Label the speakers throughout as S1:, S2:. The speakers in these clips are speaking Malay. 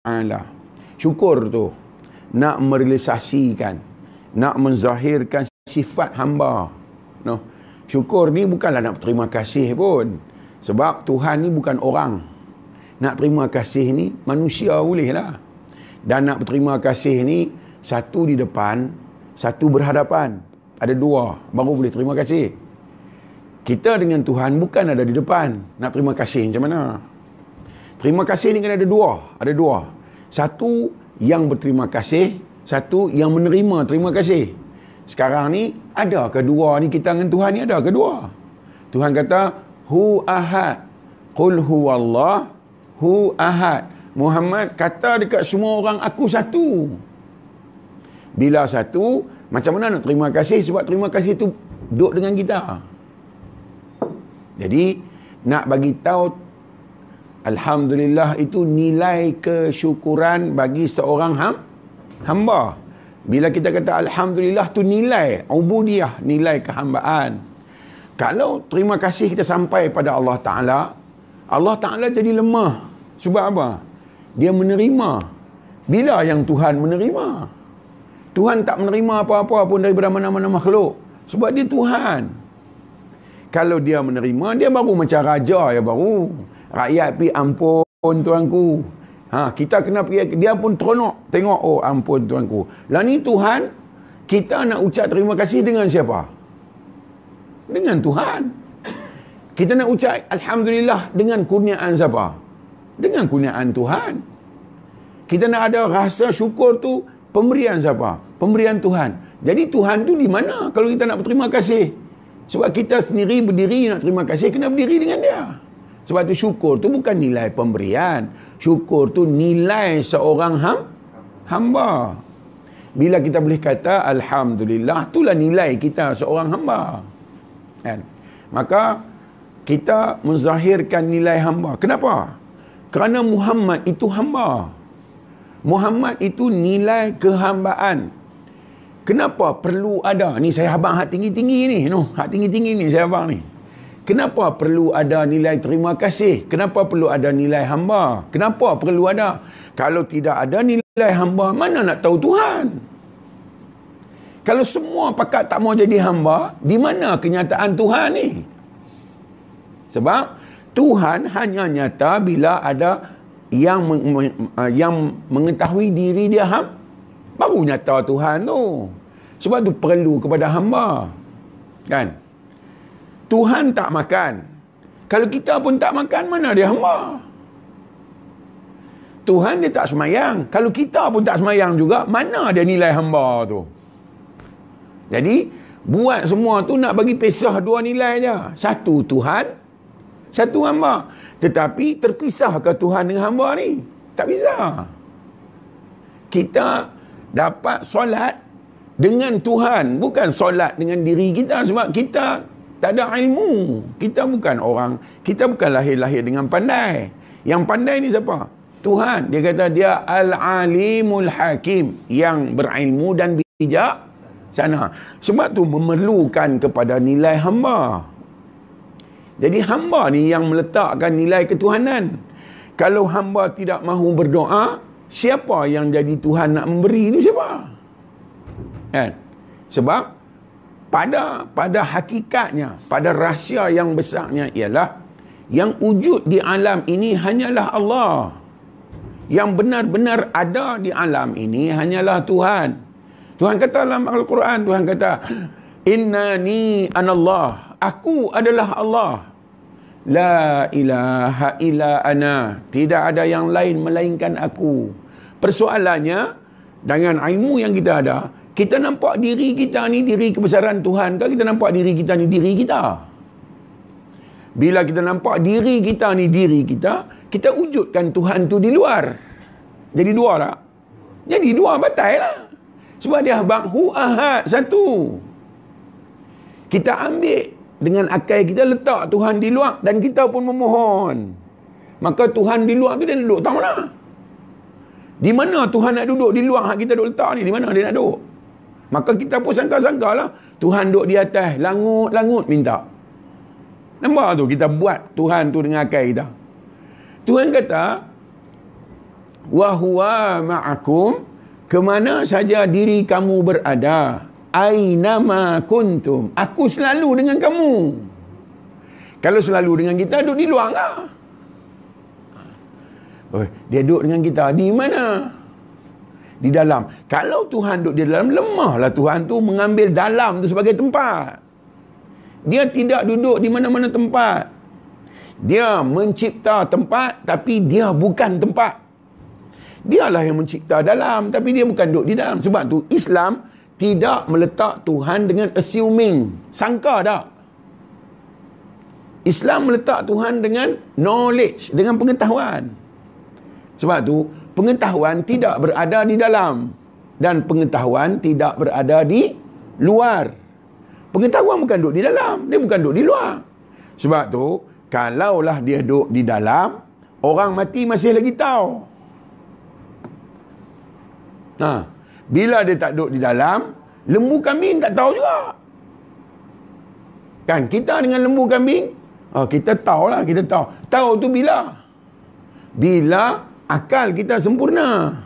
S1: Ta'ala. Syukur tu nak merealisasikan, nak menzahirkan sifat hamba. No. Syukur ni bukanlah nak berterima kasih pun. Sebab Tuhan ni bukan orang. Nak terima kasih ni manusia boleh lah. Dan nak berterima kasih ni satu di depan, satu berhadapan. Ada dua baru boleh terima kasih. Kita dengan Tuhan bukan ada di depan. Nak terima kasih macam mana? Terima kasih ni kan ada dua. Ada dua. Satu yang berterima kasih, satu yang menerima terima kasih. Sekarang ni ada kedua ni, kita dengan Tuhan ni ada kedua. Tuhan kata hu ahad. Qul huwallah hu ahad. Muhammad kata dekat semua orang aku satu. Bila satu, macam mana nak terima kasih? Sebab terima kasih tu duduk dengan kita. Jadi nak bagi tahu alhamdulillah itu nilai kesyukuran bagi seorang hamba. Bila kita kata alhamdulillah tu nilai ubudiyah, nilai kehambaan. Kalau terima kasih kita sampai pada Allah Ta'ala, Allah Ta'ala jadi lemah. Sebab apa? Dia menerima. Bila yang Tuhan menerima? Tuhan tak menerima apa-apa pun daripada mana-mana makhluk. Sebab dia Tuhan. Kalau dia menerima, dia baru macam raja ya baru. Rakyat pergi ampun tuanku. Kita kena pergi, dia pun teronok. Tengok, oh ampun tuanku. Lah ni Tuhan, kita nak ucap terima kasih dengan siapa? Dengan Tuhan. Kita nak ucap alhamdulillah dengan kurniaan siapa? Dengan kurniaan Tuhan. Kita nak ada rasa syukur tu pemberian siapa? Pemberian Tuhan. Jadi Tuhan tu di mana kalau kita nak berterima kasih? Sebab kita sendiri berdiri nak terima kasih, kena berdiri dengan dia. Sebab tu syukur tu bukan nilai pemberian. Syukur tu nilai seorang hamba. Bila kita boleh kata alhamdulillah, itulah nilai kita seorang hamba. Kan? Maka kita menzahirkan nilai hamba. Kenapa? Kerana Muhammad itu hamba. Muhammad itu nilai kehambaan. Kenapa perlu ada? Ni saya abang hak tinggi-tinggi ni. No, hak tinggi-tinggi ni saya abang ni. Kenapa perlu ada nilai terima kasih? Kenapa perlu ada nilai hamba? Kenapa perlu ada? Kalau tidak ada nilai hamba, mana nak tahu Tuhan? Kalau semua pakat tak mau jadi hamba, di mana kenyataan Tuhan ni? Sebab Tuhan hanya nyata bila ada yang mengetahui diri dia baru nyata Tuhan tu. Sebab tu perlu kepada hamba. Kan? Tuhan tak makan. Kalau kita pun tak makan, mana dia hamba? Tuhan dia tak semayang. Kalau kita pun tak semayang juga, mana dia nilai hamba tu? Jadi, buat semua tu nak bagi pisah dua nilai je. Satu Tuhan, satu hamba. Tetapi terpisah ke Tuhan dengan hamba ni? Tak bisa. Kita dapat solat dengan Tuhan, bukan solat dengan diri kita, sebab kita tak ada ilmu. Kita bukan orang, kita bukan lahir-lahir dengan pandai. Yang pandai ni siapa? Tuhan. Dia kata dia Al-Alimul Hakim, yang berilmu dan bijak sana. Sebab tu memerlukan kepada nilai hamba. Jadi hamba ni yang meletakkan nilai ketuhanan. Kalau hamba tidak mahu berdoa, siapa yang jadi Tuhan nak memberi itu siapa? Kan? Sebab pada hakikatnya, pada rahsia yang besarnya ialah yang wujud di alam ini hanyalah Allah. Yang benar-benar ada di alam ini hanyalah Tuhan. Tuhan kata dalam Al-Quran, Tuhan kata, Innani anallah. Aku adalah Allah. La ilaha illa ana. Tidak ada yang lain melainkan aku. Persoalannya, dengan ilmu yang kita ada, kita nampak diri kita ni diri kebesaran Tuhan ke kita nampak diri kita ni diri kita? Bila kita nampak diri kita ni diri kita, kita wujudkan Tuhan tu di luar. Jadi dua tak? Jadi dua batal lah. Sebab dia hu ahad, satu. Kita ambil dengan akal kita, letak Tuhan di luar dan kita pun memohon. Maka Tuhan di luar tu dia duduk tak mana? Di mana Tuhan nak duduk di luar kita duduk letak ni? Di mana dia nak duduk? Maka kita pun sangka-sangka lah Tuhan duduk di atas, langut-langut minta. Nampak tu kita buat Tuhan tu dengan akal kita. Tuhan kata Wa huwa ma'akum, kemana saja diri kamu berada. Ainama kuntum, aku selalu dengan kamu. Kalau selalu dengan kita, duduk di luar lah. Dia duduk dengan kita di mana? Di dalam. Kalau Tuhan duduk di dalam, lemahlah Tuhan tu mengambil dalam tu sebagai tempat. Dia tidak duduk di mana-mana tempat. Dia mencipta tempat, tapi dia bukan tempat. Dialah yang mencipta dalam, tapi dia bukan duduk di dalam. Sebab tu Islam tidak meletak Tuhan dengan assuming. Sangka tak? Islam meletak Tuhan dengan knowledge, dengan pengetahuan. Sebab tu pengetahuan tidak berada di dalam dan pengetahuan tidak berada di luar. Pengetahuan bukan duduk di dalam, dia bukan duduk di luar. Sebab tu kalaulah dia duduk di dalam, orang mati masih lagi tahu. Bila dia tak duduk di dalam, lembu kambing tak tahu juga. Kan kita dengan lembu kambing, kita tahulah, kita tahu. Tahu tu bila? Bila akal kita sempurna.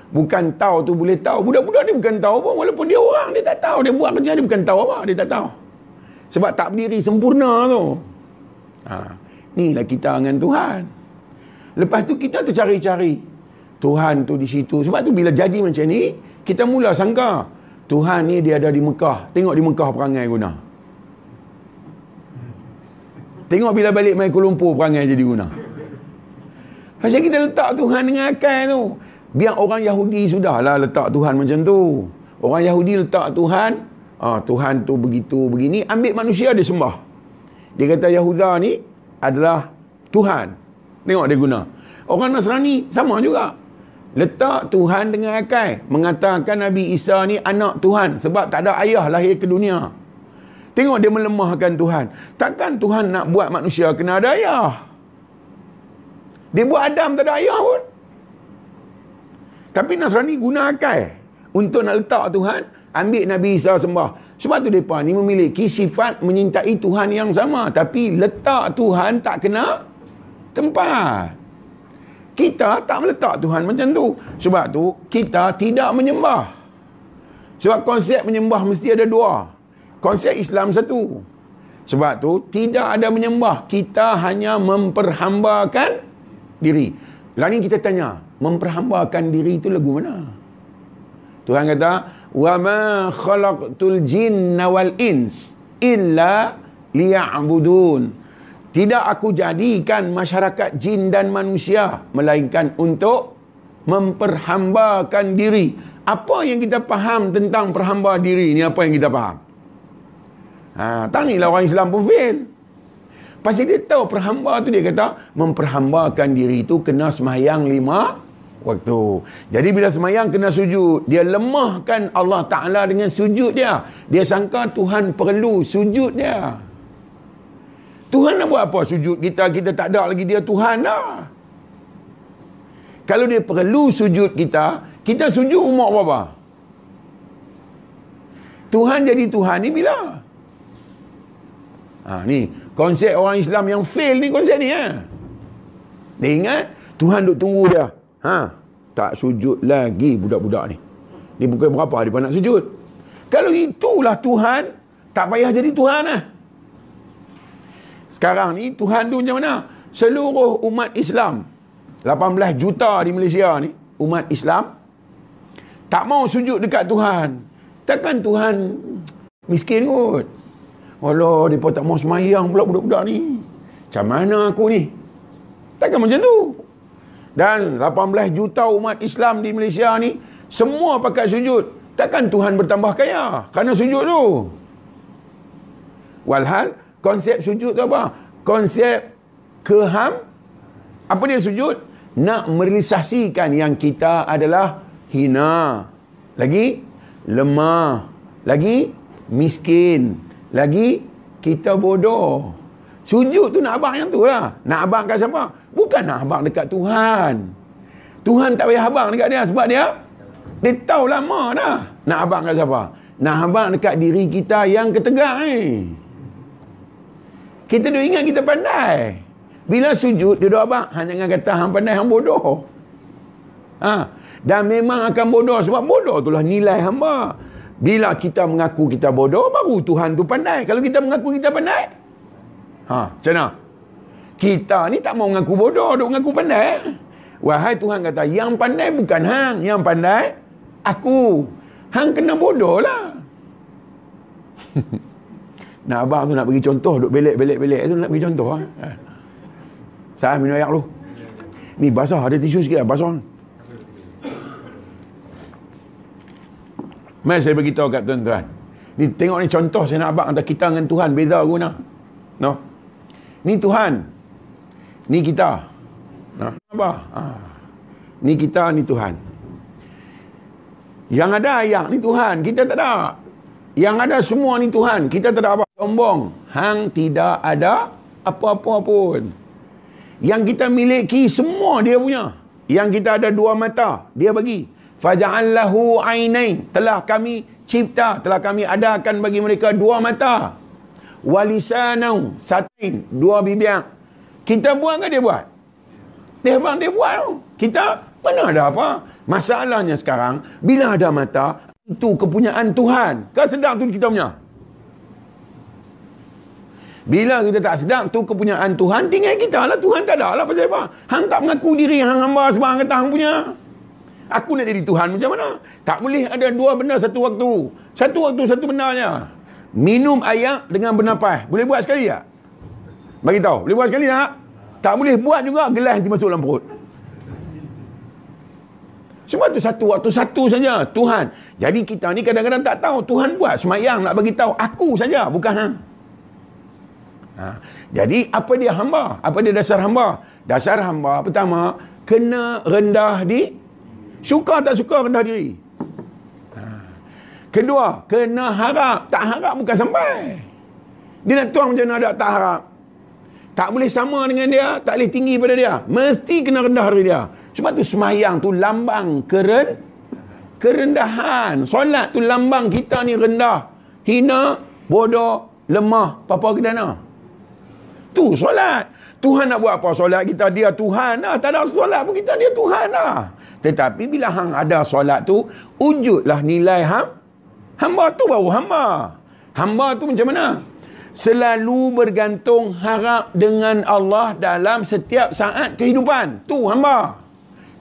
S1: Bukan tahu tu boleh tahu. Budak-budak ni bukan tahu pun. Walaupun dia orang, dia tak tahu. Dia buat kerja, dia bukan tahu apa. Dia tak tahu. Sebab tak berdiri sempurna tu. Inilah kita dengan Tuhan. Lepas tu kita tercari-cari. Tuhan tu di situ. Sebab tu bila jadi macam ni, kita mula sangka Tuhan ni dia ada di Mekah. Tengok di Mekah perangai guna. Tengok bila balik main Kuala Lumpur perangai jadi guna. Pasal kita letak Tuhan dengan akal tu. Biar orang Yahudi sudahlah letak Tuhan macam tu. Orang Yahudi letak Tuhan, Tuhan tu begitu begini, ambil manusia dia sembah. Dia kata Yahuda ni adalah Tuhan. Tengok dia guna. Orang Nasrani sama juga. Letak Tuhan dengan akal. Mengatakan Nabi Isa ni anak Tuhan. Sebab tak ada ayah lahir ke dunia. Tengok dia melemahkan Tuhan. Takkan Tuhan nak buat manusia kena ada ayah? Dia buat Adam tak ada ayah pun. Tapi Nasrani guna akal untuk nak letak Tuhan, ambil Nabi Isa sembah. Sebab tu mereka ni memiliki sifat menyintai Tuhan yang sama. Tapi letak Tuhan tak kena tempat. Kita tak meletak Tuhan macam tu. Sebab tu kita tidak menyembah. Sebab konsep menyembah mesti ada dua. Konsep Islam satu. Sebab tu tidak ada menyembah. Kita hanya memperhambakan diri. Lain kita tanya, memperhambakan diri itu lagu mana? Tuhan kata, "Wa ma khalaqtul jinna wal ins illa liya'budun." Tidak aku jadikan masyarakat jin dan manusia melainkan untuk memperhambakan diri. Apa yang kita faham tentang perhamba diri ni, apa yang kita faham? Tangilah orang Islam pun fail. Pasal dia tahu perhamba tu, dia kata memperhambakan diri tu kena semayang 5 waktu. Jadi bila semayang kena sujud. Dia lemahkan Allah Ta'ala dengan sujud dia. Dia sangka Tuhan perlu sujud dia. Tuhan nak buat apa sujud kita? Kita tak ada lagi dia Tuhan dah. Kalau dia perlu sujud kita, kita sujud umur berapa? Tuhan jadi Tuhan ni bila? Ni konsep orang Islam yang fail ni, konsep ni. Dia ingat Tuhan duk tunggu dia. Tak sujud lagi budak-budak ni. Dia bukan berapa dia nak sujud. Kalau itulah Tuhan, tak payah jadi Tuhan lah. Sekarang ni Tuhan tu macam mana? Seluruh umat Islam 18 juta di Malaysia ni, umat Islam tak mau sujud dekat Tuhan. Takkan Tuhan miskin kot? Allah, mereka tak mau semayang pula budak-budak ni. Macam mana aku ni? Takkan macam tu. Dan 18 juta umat Islam di Malaysia ni semua pakai sujud. Takkan Tuhan bertambah kaya kerana sujud tu? Walhal konsep sujud tu apa? Konsep apa dia sujud? Nak merealisasikan yang kita adalah hina, lagi lemah, lagi miskin, lagi kita bodoh. Sujud tu nak abang yang tu lah. Nak abang kat siapa? Bukan nak abang dekat Tuhan. Tuhan tak payah abang dekat dia. Sebab dia tahu lama dah. Nak abang kat siapa? Nak abang dekat diri kita yang ketegak ni. Kita dah ingat kita pandai. Bila sujud, dia dah abang. Hanya jangan kata hang pandai, hang bodoh. Dan memang akan bodoh, sebab bodoh itulah nilai hamba. Bila kita mengaku kita bodoh, baru Tuhan tu pandai. Kalau kita mengaku kita pandai, macam mana? Kita ni tak mau mengaku bodoh, duk mengaku pandai. Wahai Tuhan kata, yang pandai bukan hang, yang pandai aku. Hang kena bodoh lah. Nak abang tu nak bagi contoh, duk belek tu nak bagi contoh. Saya minum air dulu. Ni basah, ada tisu sikit lah, basah. Mari saya beritahu kat tuan-tuan. Ni tengok ni contoh saya nak abang antara kita dengan Tuhan, beza guna. No. Ni Tuhan. Ni kita. Nah, apa? Ni kita, ni Tuhan. Yang ada ayat ni Tuhan, kita tak ada. Yang ada semua ni Tuhan, kita tak ada apa. Sombong. Hang tidak ada apa-apa pun. Yang kita miliki semua dia punya. Yang kita ada dua mata, dia bagi. Faja'allahu ainain. Telah kami cipta, telah kami adakan bagi mereka dua mata. Walisanau, satain, dua bibir. Kita buat ke dia buat? Dia buat. Kita mana ada apa? Masalahnya sekarang, bila ada mata, itu kepunyaan Tuhan. Kau sedar tu kita punya? Bila kita tak sedar tu kepunyaan Tuhan, tinggal kita lah. Tuhan tak ada lah. Pasal apa? Hang tak mengaku diri hang hamba sebab hang kata hang punya. Aku nak jadi Tuhan macam mana? Tak boleh ada dua benda satu waktu. Satu waktu satu benda je. Minum air dengan bernapas. Boleh buat sekali tak? Bagi tahu. Boleh buat sekali tak? Tak boleh buat juga, gelas nanti masuk dalam perut. Sebab tu satu waktu satu saja Tuhan. Jadi kita ni kadang-kadang tak tahu. Tuhan buat semayang nak bagi tahu aku saja, bukan hang. Jadi apa dia hamba? Apa dia dasar hamba? Dasar hamba pertama, kena rendah di, suka tak suka rendah diri. Kedua, kena harap. Tak harap bukan sampai. Dia nak tuang macam mana tak harap. Tak boleh sama dengan dia, tak boleh tinggi pada dia. Mesti kena rendah diri dia. Sebab tu semayang tu lambang kerendahan. Solat tu lambang kita ni rendah, hina, bodoh, lemah, papa kedana. Tu solat. Tuhan nak buat apa solat kita? Dia Tuhan lah. Tak ada solat pun kita, dia Tuhan lah. Tetapi bila hang ada solat tu, wujudlah nilai hamba tu baru hamba. Hamba tu macam mana? Selalu bergantung harap dengan Allah dalam setiap saat kehidupan. Tu hamba.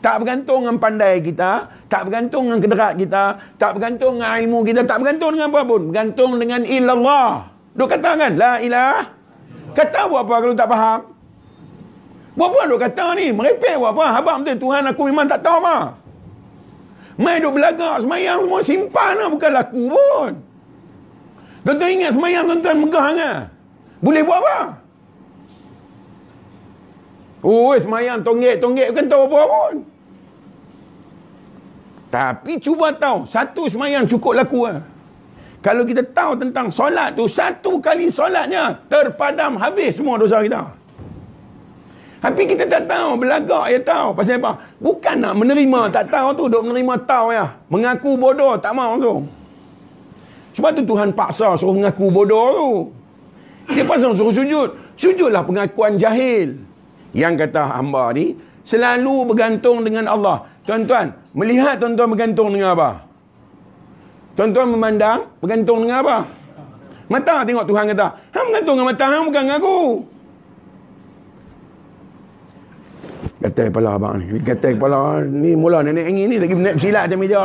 S1: Tak bergantung dengan pandai kita, tak bergantung dengan kederat kita, tak bergantung dengan ilmu kita, tak bergantung dengan apa pun. Bergantung dengan illallah. Duk kata kan? La ilah. Kata buat apa kalau tak faham? Buat apa duk kata ni? Merepek buat apa? Abang betul Tuhan aku memang tak tahu apa. Mai duk belagak semayang semua simpan lah. Bukan laku pun. Tuan-tuan ingat semayang tuan-tuan megah kan? Boleh buat apa? Semayang tonggek-tonggek bukan tahu apa pun. Tapi cuba tahu, satu semayang cukup laku lah. Kalau kita tahu tentang solat tu, satu kali solatnya terpadam habis semua dosa kita. Tapi kita tak tahu, belagak ya tahu. Pasal apa? Bukan nak menerima, tak tahu tu, duk menerima tahu ya. Mengaku bodoh, tak mau tu. Sebab tu Tuhan paksa suruh mengaku bodoh tu. Dia pasal suruh sujud. Sujudlah pengakuan jahil. Yang kata hamba ni, selalu bergantung dengan Allah. Tuan-tuan, melihat tuan-tuan bergantung dengan apa? Tuan-tuan memandang, bergantung dengan apa? Mata tengok Tuhan kata, hang bergantung dengan mata, hang bukan dengan aku. Gatal kepala abang ni. Gatal kepala ni mula nenek angin ni lagi naik bersilat atas meja ni.